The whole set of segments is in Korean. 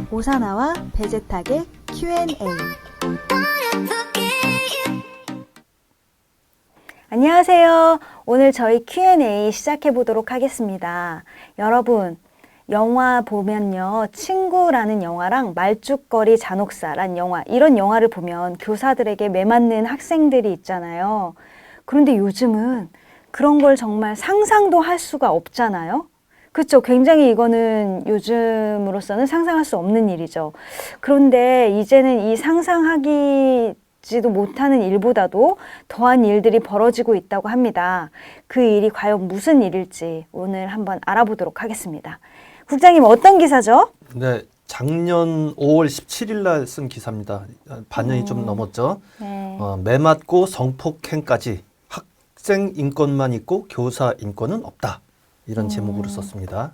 오사나와 베제탁의 Q&A. 안녕하세요. 오늘 저희 Q&A 시작해 보도록 하겠습니다. 여러분, 영화 보면요, 친구라는 영화랑 말죽거리 잔혹사란 영화, 이런 영화를 보면 교사들에게 매맞는 학생들이 있잖아요. 그런데 요즘은 그런 걸 정말 상상도 할 수가 없잖아요. 그렇죠. 굉장히 이거는 요즘으로서는 상상할 수 없는 일이죠. 그런데 이제는 이 상상하지도 못하는 일보다도 더한 일들이 벌어지고 있다고 합니다. 그 일이 과연 무슨 일일지 오늘 한번 알아보도록 하겠습니다. 국장님, 어떤 기사죠? 네, 작년 5월 17일 날 쓴 기사입니다. 반년이 좀 넘었죠. 네. 매맞고 성폭행까지 학생 인권만 있고 교사 인권은 없다. 이런 제목으로 썼습니다.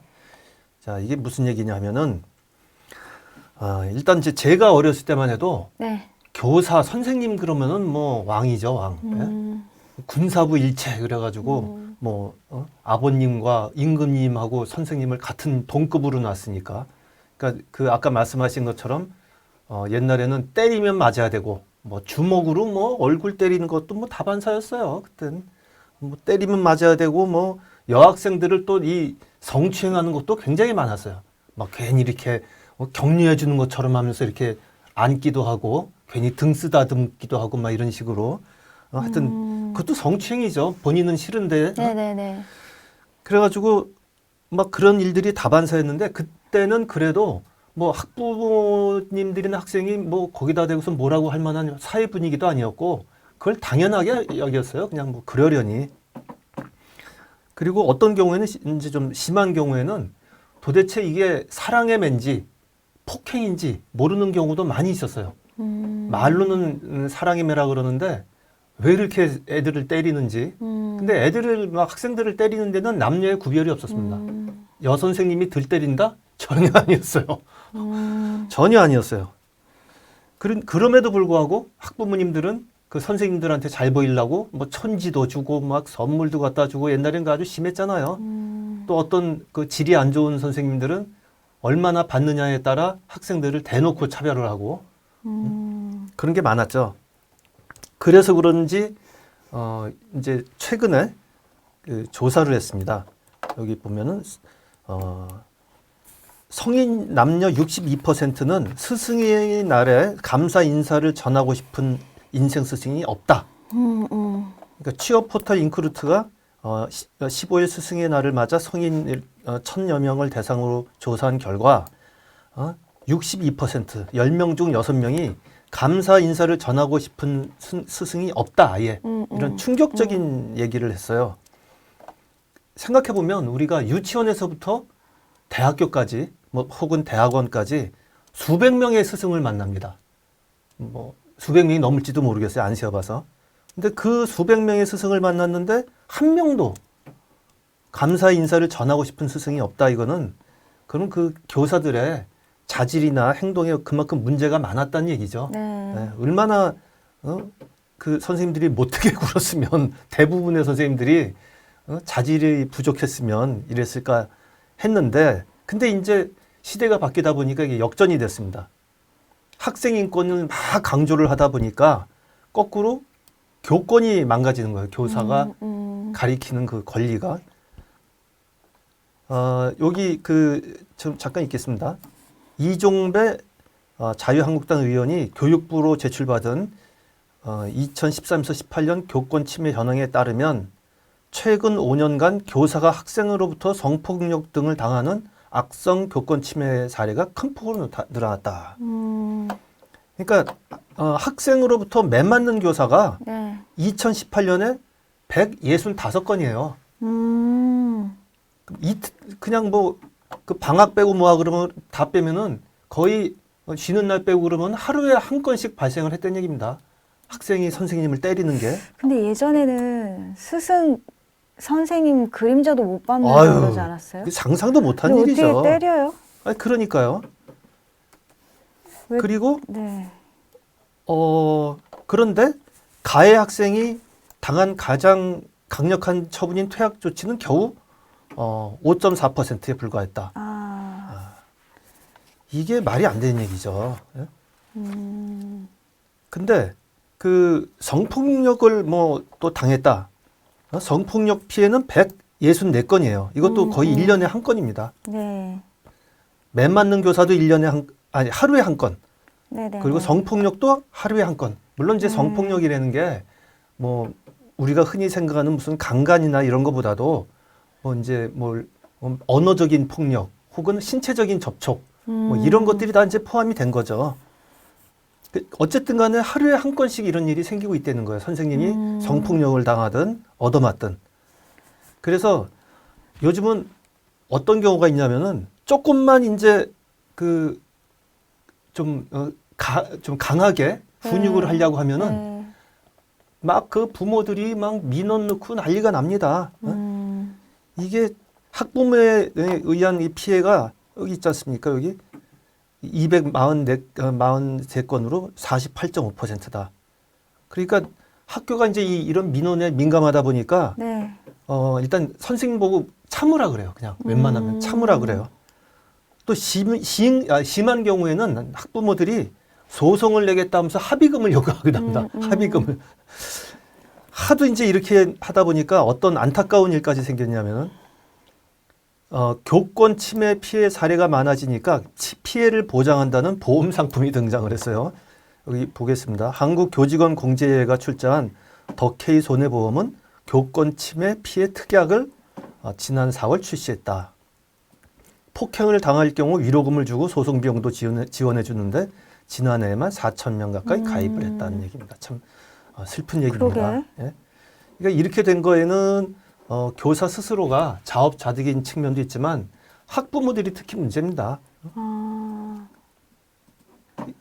자, 이게 무슨 얘기냐 하면은 일단 이제 제가 어렸을 때만 해도 네. 교사 선생님 그러면은 뭐 왕이죠, 왕. 예? 군사부 일체 그래가지고 아버님과 임금님하고 선생님을 같은 동급으로 놨으니까. 그러니까 그 아까 말씀하신 것처럼 옛날에는 때리면 맞아야 되고 뭐 주먹으로 뭐 얼굴 때리는 것도 뭐 다반사였어요. 그땐 뭐 때리면 맞아야 되고 뭐 여학생들을 또 이 성추행하는 것도 굉장히 많았어요. 막 괜히 이렇게 격려해 주는 것처럼 하면서 이렇게 안기도 하고 괜히 등 쓰다듬기도 하고 막 이런 식으로 하여튼 그것도 성추행이죠. 본인은 싫은데. 네네네. 그래가지고 막 그런 일들이 다반사였는데 그때는 그래도 뭐 학부모님들이나 학생이 뭐 거기다 대고서 뭐라고 할 만한 사회 분위기도 아니었고 그걸 당연하게 여겼어요. 그냥 뭐 그러려니. 그리고 어떤 경우에는 이제 좀 심한 경우에는 도대체 이게 사랑의 매인지 폭행인지 모르는 경우도 많이 있었어요. 말로는 사랑의 매라 그러는데 왜 이렇게 애들을 때리는지. 근데 애들을 막 학생들을 때리는 데는 남녀의 구별이 없었습니다. 여선생님이 들 때린다? 전혀 아니었어요. 전혀 아니었어요. 그럼에도 불구하고 학부모님들은 그 선생님들한테 잘 보이려고 뭐 천지도 주고 막 선물도 갖다 주고 옛날엔 그 아주 심했잖아요. 또 어떤 그 질이 안 좋은 선생님들은 얼마나 받느냐에 따라 학생들을 대놓고 차별을 하고 그런 게 많았죠. 그래서 그런지 이제 최근에 그 조사를 했습니다. 여기 보면은 성인 남녀 62%는 스승의 날에 감사 인사를 전하고 싶은 인생 스승이 없다. 그러니까 취업 포털 인크루트가 15일 스승의 날을 맞아 성인 1,000여 명을 대상으로 조사한 결과 62%, 10명 중 6명이 감사 인사를 전하고 싶은 스승이 없다. 아예 이런 충격적인 얘기를 했어요. 생각해보면 우리가 유치원에서부터 대학교까지 뭐 혹은 대학원까지 수백 명의 스승을 만납니다. 뭐 수백 명이 넘을지도 모르겠어요. 안 세어봐서. 근데 그 수백 명의 스승을 만났는데 한 명도 감사 인사를 전하고 싶은 스승이 없다. 이거는 그럼 그 교사들의 자질이나 행동에 그만큼 문제가 많았다는 얘기죠. 네, 얼마나 그 선생님들이 못되게 굴었으면 대부분의 선생님들이 자질이 부족했으면 이랬을까 했는데 근데 이제 시대가 바뀌다 보니까 이게 역전이 됐습니다. 학생 인권을 막 강조를 하다 보니까 거꾸로 교권이 망가지는 거예요. 교사가 가리키는 그 권리가. 여기 좀 잠깐 있겠습니다. 이종배 자유한국당 의원이 교육부로 제출받은 2013에서 18년 교권 침해 현황에 따르면 최근 5년간 교사가 학생으로부터 성폭력 등을 당하는 악성 교권 침해 사례가 큰 폭으로 늘어났다. 그러니까 학생으로부터 매맞는 교사가 2018년에 165건이에요. 그냥 뭐 그 방학 빼고 뭐하 그러면 다 빼면은 거의 쉬는 날 빼고 그러면 하루에 한 건씩 발생을 했다는 얘기입니다. 학생이 선생님을 때리는 게. 근데 예전에는 스승 선생님 그림자도 못 밟는다고 그러지 않았어요? 상상도 못한 근데 일이죠. 어떻게 때려요? 아니, 그러니까요. 그리고 네. 그런데 가해 학생이 당한 가장 강력한 처분인 퇴학 조치는 겨우 5.4%에 불과했다. 이게 말이 안 되는 얘기죠. 예? 음, 근데 그 성폭력을 뭐 또 당했다. 성폭력 피해는 164건이에요. 이것도 거의 1년에 한 건입니다. 네. 매 맞는 교사도 1년에 아니 하루에 한 건. 네네. 그리고 성폭력도 하루에 한 건. 물론 이제 성폭력이라는 게 뭐 우리가 흔히 생각하는 무슨 강간이나 이런 거보다도 뭐 이제 뭐 언어적인 폭력 혹은 신체적인 접촉 뭐 이런 것들이 다 이제 포함이 된 거죠. 어쨌든 간에 하루에 한 건씩 이런 일이 생기고 있다는 거예요. 선생님이 성폭력을 당하든 얻어맞든. 그래서 요즘은 어떤 경우가 있냐면은 조금만 이제 그 좀 좀 강하게 훈육을 하려고 하면은 네. 막 그 부모들이 막 민원 넣고 난리가 납니다. 이게 학부모에 의한 이 피해가 여기 있지 않습니까? 여기 243건으로 48.5%다. 그러니까 학교가 이제 이런 민원에 민감하다 보니까 네. 일단 선생님 보고 참으라 그래요. 그냥 웬만하면 참으라 그래요. 또 심한 경우에는 학부모들이 소송을 내겠다 하면서 합의금을 요구하기도 합니다. 합의금을. 하도 이제 이렇게 하다 보니까 어떤 안타까운 일까지 생겼냐면은 교권 침해 피해 사례가 많아지니까 피해를 보장한다는 보험 상품이 등장을 했어요. 여기 보겠습니다. 한국교직원공제회가 출자한 더케이 손해보험은 교권 침해 피해 특약을 지난 4월 출시했다. 폭행을 당할 경우 위로금을 주고 소송 비용도 지원해 주는데 지난해에만 4천 명 가까이 가입을 했다는 얘기입니다. 참 슬픈 얘기입니다. 예? 그러니까 이렇게 된 거에는 교사 스스로가 자업자득인 측면도 있지만 학부모들이 특히 문제입니다.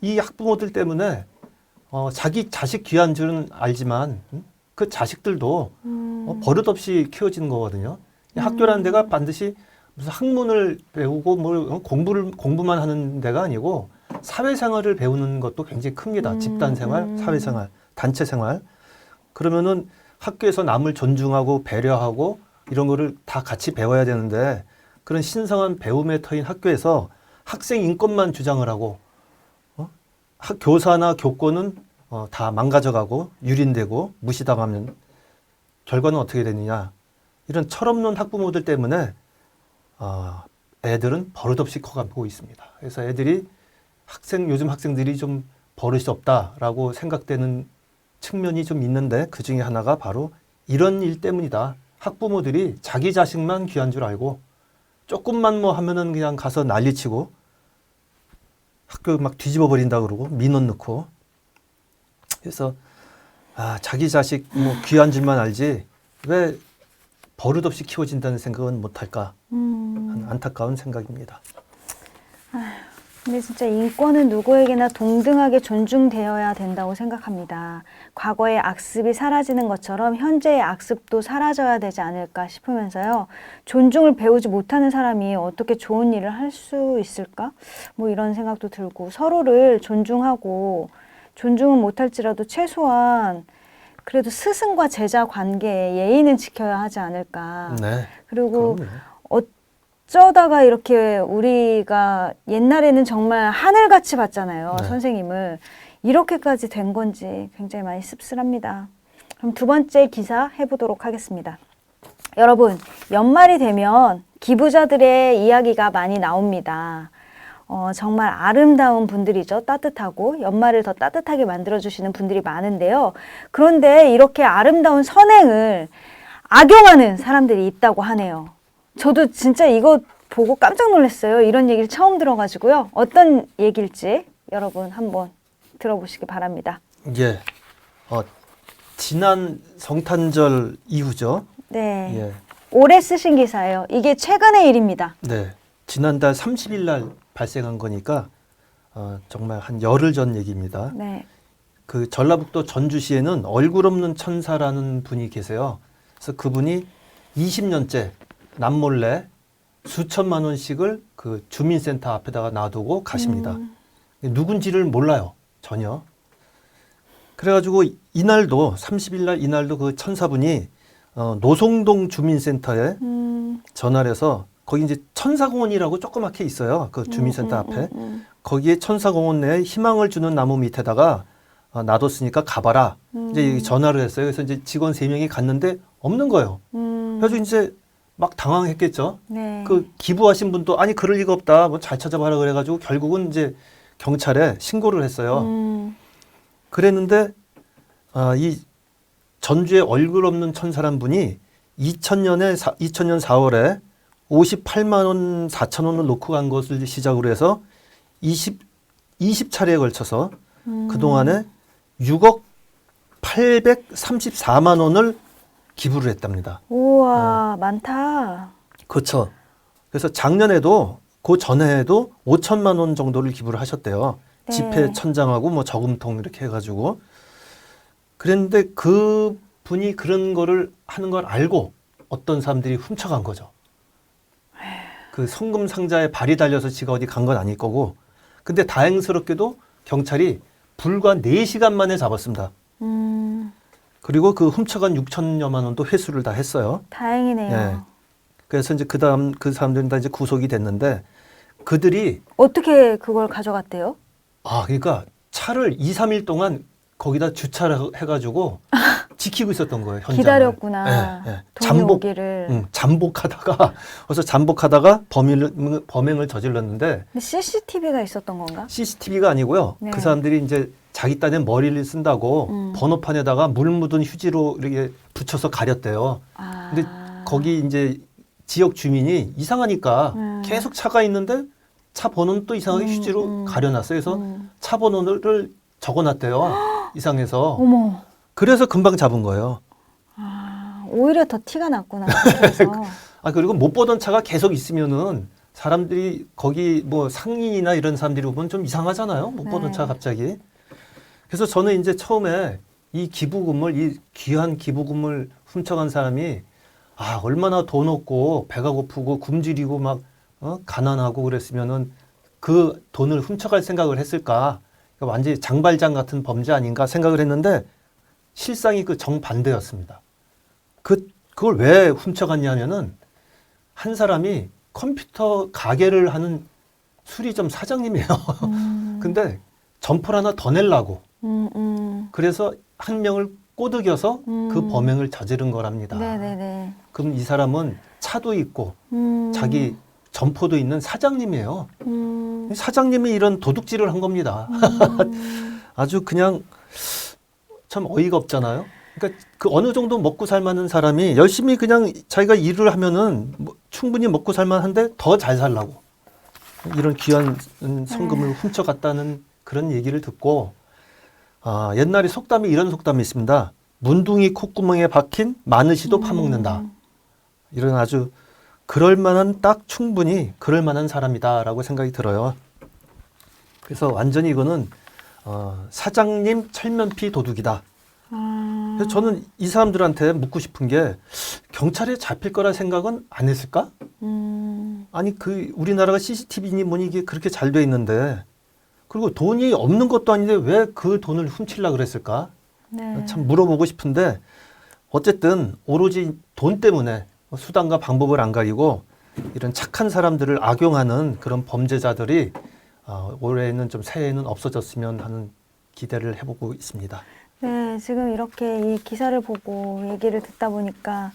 이 학부모들 때문에 자기 자식 귀한 줄은 알지만 그 자식들도 버릇없이 키워지는 거거든요. 이 학교라는 데가 반드시 무슨 학문을 배우고 뭘 공부만 하는 데가 아니고 사회생활을 배우는 것도 굉장히 큽니다. 집단생활, 사회생활, 단체생활. 그러면은 학교에서 남을 존중하고 배려하고 이런 거를 다 같이 배워야 되는데 그런 신성한 배움의 터인 학교에서 학생 인권만 주장을 하고 교사나 교권은 다 망가져가고 유린되고 무시당하면 결과는 어떻게 되느냐. 이런 철없는 학부모들 때문에 애들은 버릇없이 커가고 있습니다. 그래서 애들이 요즘 학생들이 좀 버릇이 없다라고 생각되는 측면이 좀 있는데 그 중에 하나가 바로 이런 일 때문이다. 학부모들이 자기 자식만 귀한 줄 알고 조금만 뭐 하면은 그냥 가서 난리치고 학교 막 뒤집어 버린다 그러고 민원 넣고 그래서 자기 자식 뭐 귀한 줄만 알지 왜 버릇없이 키워진다는 생각은 못할까 하는 안타까운 생각입니다. 근데 진짜 인권은 누구에게나 동등하게 존중되어야 된다고 생각합니다. 과거의 악습이 사라지는 것처럼 현재의 악습도 사라져야 되지 않을까 싶으면서요. 존중을 배우지 못하는 사람이 어떻게 좋은 일을 할 수 있을까? 뭐 이런 생각도 들고 서로를 존중하고 존중은 못할지라도 최소한 그래도 스승과 제자 관계에 예의는 지켜야 하지 않을까. 네. 그리고 그럼요. 어쩌다가 이렇게 우리가 옛날에는 정말 하늘같이 봤잖아요. 네. 선생님을. 이렇게까지 된 건지 굉장히 많이 씁쓸합니다. 그럼 두 번째 기사 해보도록 하겠습니다. 여러분, 연말이 되면 기부자들의 이야기가 많이 나옵니다. 정말 아름다운 분들이죠. 따뜻하고 연말을 더 따뜻하게 만들어주시는 분들이 많은데요. 그런데 이렇게 아름다운 선행을 악용하는 사람들이 있다고 하네요. 저도 진짜 이거 보고 깜짝 놀랐어요. 이런 얘기를 처음 들어가지고요. 어떤 얘기일지 여러분 한번 들어보시기 바랍니다. 예. 지난 성탄절 이후죠. 네. 예. 올해 쓰신 기사예요. 이게 최근의 일입니다. 네. 지난달 30일 날 발생한 거니까 정말 한 열흘 전 얘기입니다. 네. 그 전라북도 전주시에는 얼굴 없는 천사라는 분이 계세요. 그래서 그분이 20년째 남몰래 수천만 원씩을 그 주민센터 앞에다가 놔두고 가십니다. 누군지를 몰라요. 전혀. 그래가지고 이날도 30일 날 이날도 그 천사분이 노송동 주민센터에 전화를 해서 거기 이제 천사공원이라고 조그맣게 있어요. 그 주민센터 앞에. 거기에 천사공원 내에 희망을 주는 나무 밑에다가 놔뒀으니까 가봐라. 이제 전화를 했어요. 그래서 이제 직원 3명이 갔는데 없는 거예요. 그래서 이제 막 당황했겠죠. 네. 그 기부하신 분도 아니 그럴 리가 없다. 뭐 잘 찾아봐라 그래가지고 결국은 이제 경찰에 신고를 했어요. 그랬는데 이 전주에 얼굴 없는 천사란 분이 2000년 4월에 58만 원 4천 원을 놓고 간 것을 시작으로 해서 20차례에 걸쳐서 그동안에 6억 834만 원을 기부를 했답니다. 우와, 많다. 그렇죠. 그래서 작년에도 그 전해에도 5천만 원 정도를 기부를 하셨대요. 네. 지폐 천장하고 뭐 저금통 이렇게 해가지고. 그랬는데 그 분이 그런 거를 하는 걸 알고 어떤 사람들이 훔쳐간 거죠. 그 성금 상자에 발이 달려서 지가 어디 간 건 아닐 거고. 근데 다행스럽게도 경찰이 불과 4시간 만에 잡았습니다. 그리고 그 훔쳐간 6천여만 원도 회수를 다 했어요. 다행이네요. 예. 그래서 이제 그다음 그 사람들은 다 이제 구속이 됐는데 그들이 어떻게 그걸 가져갔대요? 그러니까 차를 2, 3일 동안 거기다 주차를 해가지고 지키고 있었던 거예요. 현장을. 기다렸구나. 예, 예. 돈이 오기를. 잠복하다가 그래서 잠복하다가 범행을 저질렀는데 근데 CCTV가 있었던 건가? CCTV가 아니고요. 네. 그 사람들이 이제 자기 딴에 머리를 쓴다고 번호판에다가 물 묻은 휴지로 이렇게 붙여서 가렸대요. 근데 거기 이제 지역 주민이 이상하니까 계속 차가 있는데 차 번호는 또 이상하게 휴지로 가려놨어요. 그래서 차 번호를 적어놨대요. 이상해서. 어머. 그래서 금방 잡은 거예요. 오히려 더 티가 났구나. 그래서. 그리고 못 보던 차가 계속 있으면은 사람들이 거기 뭐 상인이나 이런 사람들이 보면 좀 이상하잖아요. 못 보던 네. 차 갑자기. 그래서 저는 이제 처음에 이 귀한 기부금을 훔쳐간 사람이 얼마나 돈 없고 배가 고프고 굶주리고 막 가난하고 그랬으면은 그 돈을 훔쳐갈 생각을 했을까? 그러니까 완전히 장발장 같은 범죄 아닌가 생각을 했는데 실상이 그 정반대였습니다. 그걸 왜 훔쳐갔냐면은 한 사람이 컴퓨터 가게를 하는 수리점 사장님이에요. 근데 점포를 하나 더 내려고. 그래서 한 명을 꼬드겨서 그 범행을 저지른 거랍니다. 네네네. 그럼 이 사람은 차도 있고 자기 점포도 있는 사장님이에요. 사장님이 이런 도둑질을 한 겁니다. 아주 그냥 참 어이가 없잖아요. 그러니까 그 어느 정도 먹고 살만한 사람이 열심히 그냥 자기가 일을 하면은 충분히 먹고 살만한데 더 잘 살라고 이런 귀한 성금을 훔쳐갔다는 그런 얘기를 듣고 옛날에 속담이 이런 속담이 있습니다. 문둥이 콧구멍에 박힌 마느시도 파먹는다. 이런 아주 딱 충분히 그럴 만한 사람이다라고 생각이 들어요. 그래서 완전히 이거는 사장님 철면피 도둑이다. 그래서 저는 이 사람들한테 묻고 싶은 게 경찰에 잡힐 거라 생각은 안 했을까? 아니 우리나라가 CCTV니 뭐니 이게 그렇게 잘 돼 있는데 그리고 돈이 없는 것도 아닌데 왜 그 돈을 훔치려고 그랬을까? 네. 참 물어보고 싶은데 어쨌든 오로지 돈 때문에 수단과 방법을 안 가리고 이런 착한 사람들을 악용하는 그런 범죄자들이 올해는 좀 새해에는 없어졌으면 하는 기대를 해보고 있습니다. 네, 지금 이렇게 이 기사를 보고 얘기를 듣다 보니까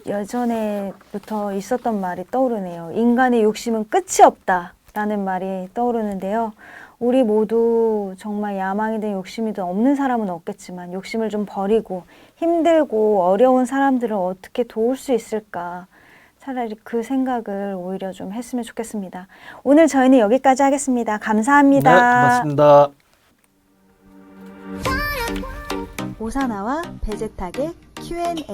예전에부터 있었던 말이 떠오르네요. 인간의 욕심은 끝이 없다라는 말이 떠오르는데요. 우리 모두 정말 야망이든 욕심이든 없는 사람은 없겠지만 욕심을 좀 버리고 힘들고 어려운 사람들을 어떻게 도울 수 있을까? 차라리 그 생각을 오히려 좀 했으면 좋겠습니다. 오늘 저희는 여기까지 하겠습니다. 감사합니다. 네, 고맙습니다. 오사나와 베제탁의 Q&A.